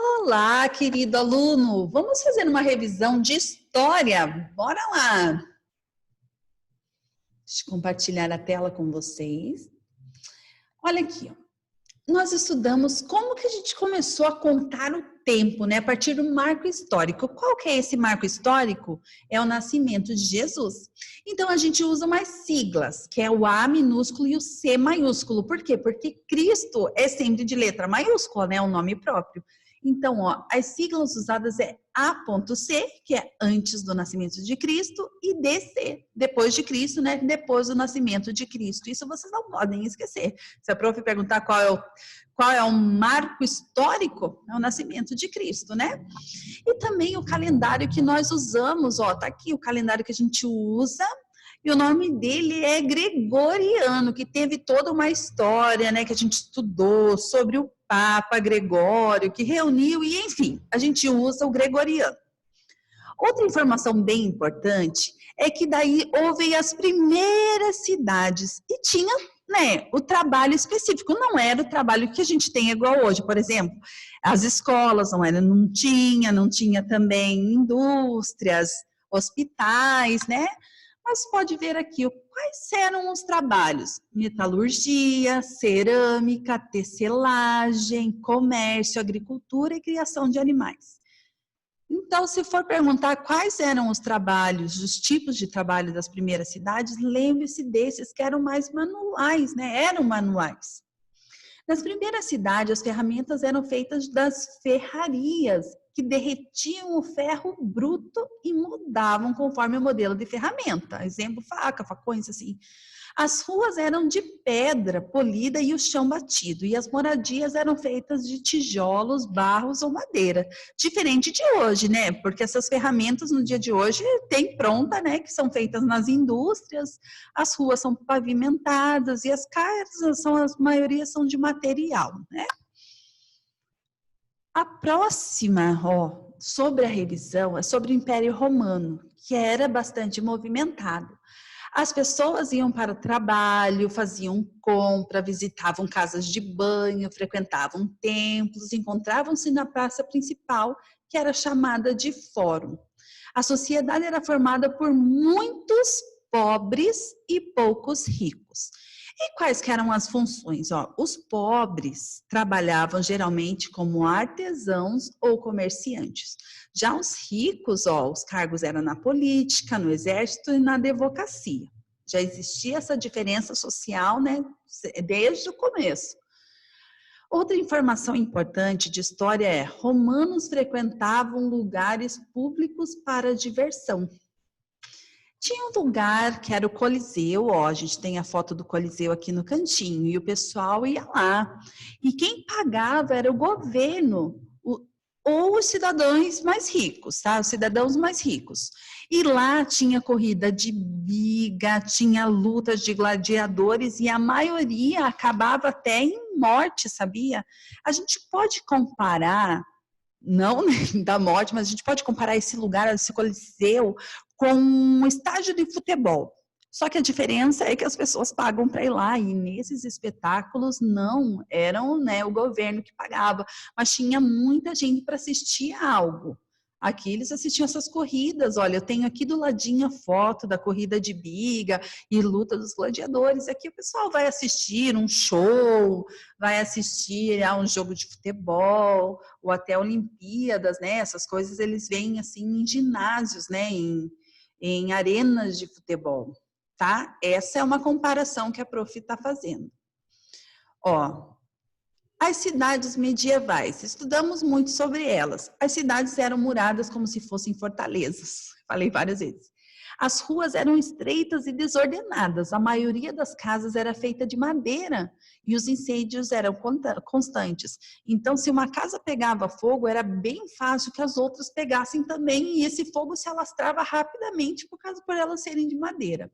Olá, querido aluno! Vamos fazer uma revisão de história? Bora lá! Deixa eu compartilhar a tela com vocês. Olha aqui, ó. Nós estudamos como que a gente começou a contar o tempo, né? A partir do marco histórico. Qual que é esse marco histórico? É o nascimento de Jesus. Então, a gente usa umas siglas, que é o A minúsculo e o C maiúsculo. Por quê? Porque Cristo é sempre de letra maiúscula, né? O nome próprio. Então, ó, as siglas usadas é A.C, que é antes do nascimento de Cristo, e DC, depois de Cristo, né? Depois do nascimento de Cristo. Isso vocês não podem esquecer. Se a prof perguntar qual é o marco histórico, é o nascimento de Cristo, né? E também o calendário que nós usamos, ó, tá aqui o calendário que a gente usa, e o nome dele é Gregoriano, que teve toda uma história, né, que a gente estudou sobre o Papa Gregório, que reuniu, e enfim, a gente usa o Gregoriano. Outra informação bem importante é que daí houve as primeiras cidades e tinha, né, o trabalho específico, não era o trabalho que a gente tem igual hoje, por exemplo, as escolas não tinha também indústrias, hospitais, né? Mas pode ver aqui quais eram os trabalhos: metalurgia, cerâmica, tecelagem, comércio, agricultura e criação de animais. Então, se for perguntar quais eram os trabalhos, os tipos de trabalho das primeiras cidades, lembre-se desses que eram mais manuais, né? Eram manuais. Nas primeiras cidades, as ferramentas eram feitas das ferrarias, que derretiam o ferro bruto e moldavam conforme o modelo de ferramenta. Exemplo, faca, facões, assim. As ruas eram de pedra polida e o chão batido, e as moradias eram feitas de tijolos, barros ou madeira. Diferente de hoje, né? Porque essas ferramentas no dia de hoje tem pronta, né? Que são feitas nas indústrias, as ruas são pavimentadas e as casas, a maioria são de material, né? A próxima, ó, sobre a revisão, é sobre o Império Romano, que era bastante movimentado. As pessoas iam para o trabalho, faziam compra, visitavam casas de banho, frequentavam templos, encontravam-se na praça principal, que era chamada de Fórum. A sociedade era formada por muitos pobres e poucos ricos. E quais que eram as funções? Ó, os pobres trabalhavam geralmente como artesãos ou comerciantes. Já os ricos, ó, os cargos eram na política, no exército e na advocacia. Já existia essa diferença social, né, desde o começo. Outra informação importante de história é: romanos frequentavam lugares públicos para diversão. Tinha um lugar que era o Coliseu, ó, a gente tem a foto do Coliseu aqui no cantinho, e o pessoal ia lá. E quem pagava era o governo, ou os cidadãos mais ricos, tá? Os cidadãos mais ricos. E lá tinha corrida de biga, tinha lutas de gladiadores, e a maioria acabava até em morte, sabia? A gente pode comparar, não da morte, mas a gente pode comparar esse lugar, esse Coliseu, com um estádio de futebol. Só que a diferença é que as pessoas pagam para ir lá, e nesses espetáculos não eram, né, o governo que pagava, mas tinha muita gente para assistir a algo. Aqui eles assistiam essas corridas. Olha, eu tenho aqui do ladinho a foto da corrida de biga e luta dos gladiadores. Aqui o pessoal vai assistir um show, vai assistir a um jogo de futebol, ou até Olimpíadas, né? Essas coisas eles veem assim em ginásios, né? Em arenas de futebol, tá? Essa é uma comparação que a prof está fazendo. Ó, as cidades medievais, estudamos muito sobre elas. As cidades eram muradas como se fossem fortalezas, falei várias vezes. As ruas eram estreitas e desordenadas, a maioria das casas era feita de madeira e os incêndios eram constantes. Então, se uma casa pegava fogo, era bem fácil que as outras pegassem também, e esse fogo se alastrava rapidamente por elas serem de madeira.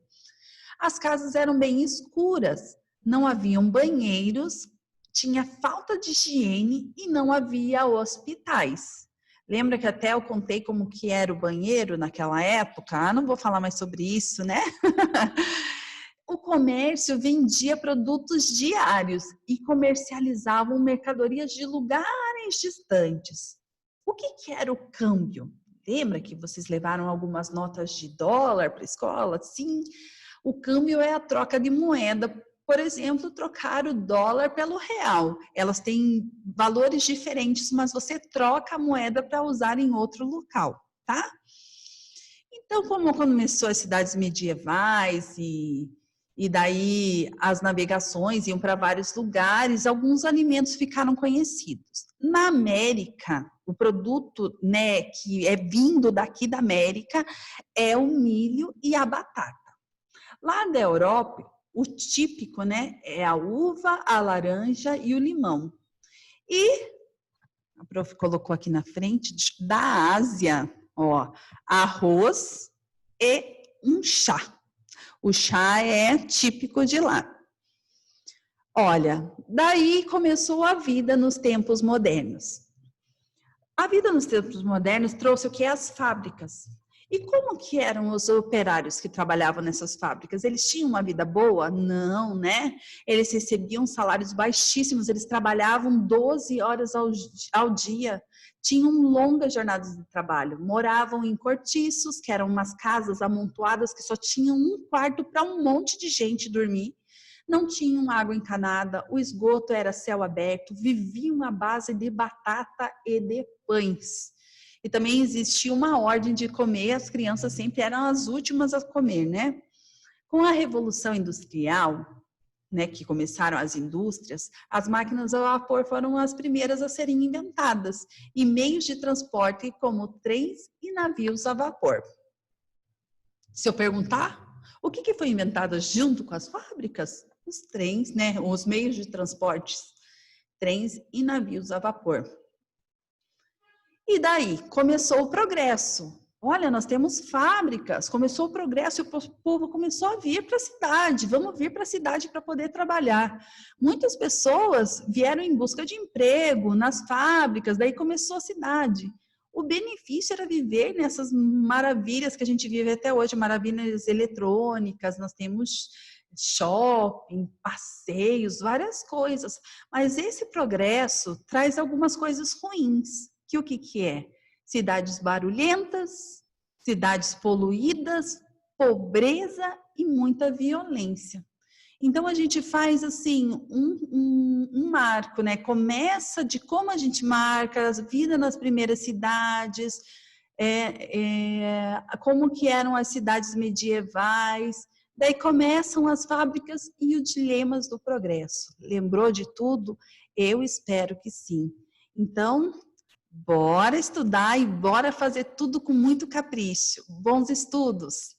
As casas eram bem escuras, não haviam banheiros, tinha falta de higiene e não havia hospitais. Lembra que até eu contei como que era o banheiro naquela época? Não vou falar mais sobre isso, né? O comércio vendia produtos diários e comercializavam mercadorias de lugar mais distantes, o que era o câmbio? Lembra que vocês levaram algumas notas de dólar para a escola? Sim, o câmbio é a troca de moeda. Por exemplo, trocar o dólar pelo real. Elas têm valores diferentes, mas você troca a moeda para usar em outro local, tá? Então, como começou as cidades medievais e daí as navegações iam para vários lugares, alguns alimentos ficaram conhecidos. Na América, o produto, né, que é vindo daqui da América é o milho e a batata. Lá da Europa, o típico, né, é a uva, a laranja e o limão. E a prof colocou aqui na frente, da Ásia, ó, arroz e um chá. O chá é típico de lá. Olha, daí começou a vida nos tempos modernos. A vida nos tempos modernos trouxe o que? As fábricas. E como que eram os operários que trabalhavam nessas fábricas? Eles tinham uma vida boa? Não, né? Eles recebiam salários baixíssimos, eles trabalhavam 12 horas ao dia, tinham longas jornadas de trabalho, moravam em cortiços, que eram umas casas amontoadas que só tinham um quarto para um monte de gente dormir, não tinham água encanada, o esgoto era céu aberto, viviam à base de batata e de pães. E também existia uma ordem de comer, as crianças sempre eram as últimas a comer, né? Com a Revolução Industrial, né, que começaram as indústrias, as máquinas a vapor foram as primeiras a serem inventadas, e meios de transporte como trens e navios a vapor. Se eu perguntar, o que foi inventado junto com as fábricas? Os trens, né, os meios de transporte, trens e navios a vapor. E daí começou o progresso. Olha, nós temos fábricas, começou o progresso e o povo começou a vir para a cidade. Vamos vir para a cidade para poder trabalhar. Muitas pessoas vieram em busca de emprego nas fábricas, daí começou a cidade. O benefício era viver nessas maravilhas que a gente vive até hoje, maravilhas eletrônicas, nós temos shopping, passeios, várias coisas. Mas esse progresso traz algumas coisas ruins. Que o que é? Cidades barulhentas, cidades poluídas, pobreza e muita violência. Então a gente faz assim um marco, né? Começa de como a gente marca a vida nas primeiras cidades, como que eram as cidades medievais. Daí começam as fábricas e os dilemas do progresso. Lembrou de tudo? Eu espero que sim. Então, bora estudar e bora fazer tudo com muito capricho. Bons estudos!